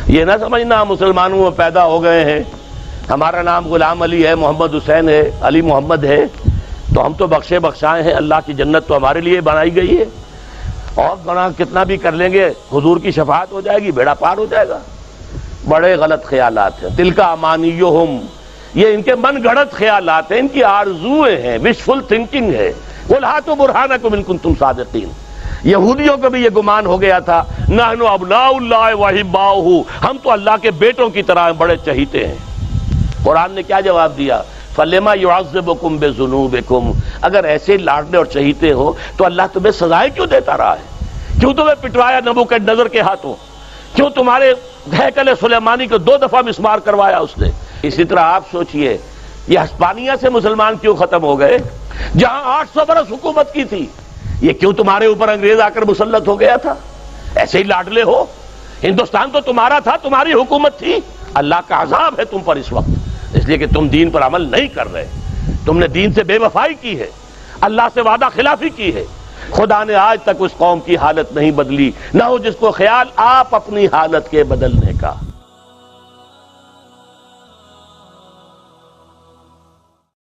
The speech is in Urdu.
یہ نہ سمجھنا ہم مسلمانوں میں پیدا ہو گئے ہیں، ہمارا نام غلام علی ہے، محمد حسین ہے، علی محمد ہے، تو ہم تو بخشے بخشائے ہیں، اللہ کی جنت تو ہمارے لیے بنائی گئی ہے، اور گناہ کتنا بھی کر لیں گے حضور کی شفاعت ہو جائے گی، بیڑا پار ہو جائے گا۔ بڑے غلط خیالات ہیں، تلک امانیہم، یہ ان کے من گھڑت خیالات ہیں، ان کی آرزویں ہیں، وشفل تھنکنگ ہے۔ قل ہاتوا برہانکم ان کنتم صادقین۔ یہودیوں کو بھی یہ گمان ہو گیا تھا، نحن ابناء اللہ واحباؤہ، ہم تو اللہ کے بیٹوں کی طرح بڑے چہیتے ہیں۔ قرآن نے کیا جواب دیا؟ فَلِمَا يُعَذِّبُكُم بِذُنُوبِكُم، اگر ایسے لاڈلے اور چہیتے ہو تو اللہ تمہیں سزائیں کیوں دیتا رہا ہے؟ کیوں تمہیں پٹوایا نبوکدنضر کے ہاتھوں؟ کیوں تمہارے ہیکل سلیمانی کو 2 دفعہ مسمار کروایا اس نے؟ اسی طرح آپ سوچئے یہ ہسپانیہ سے مسلمان کیوں ختم ہو گئے جہاں 800 برس حکومت کی تھی؟ یہ کیوں تمہارے اوپر انگریز آ کر مسلط ہو گیا تھا؟ ایسے ہی لاڈلے ہو، ہندوستان تو تمہارا تھا، تمہاری حکومت تھی۔ اللہ کا عذاب ہے تم پر اس وقت، اس لیے کہ تم دین پر عمل نہیں کر رہے، تم نے دین سے بے وفائی کی ہے، اللہ سے وعدہ خلافی کی ہے۔ خدا نے آج تک اس قوم کی حالت نہیں بدلی، نہ ہو جس کو خیال آپ اپنی حالت کے بدلنے کا۔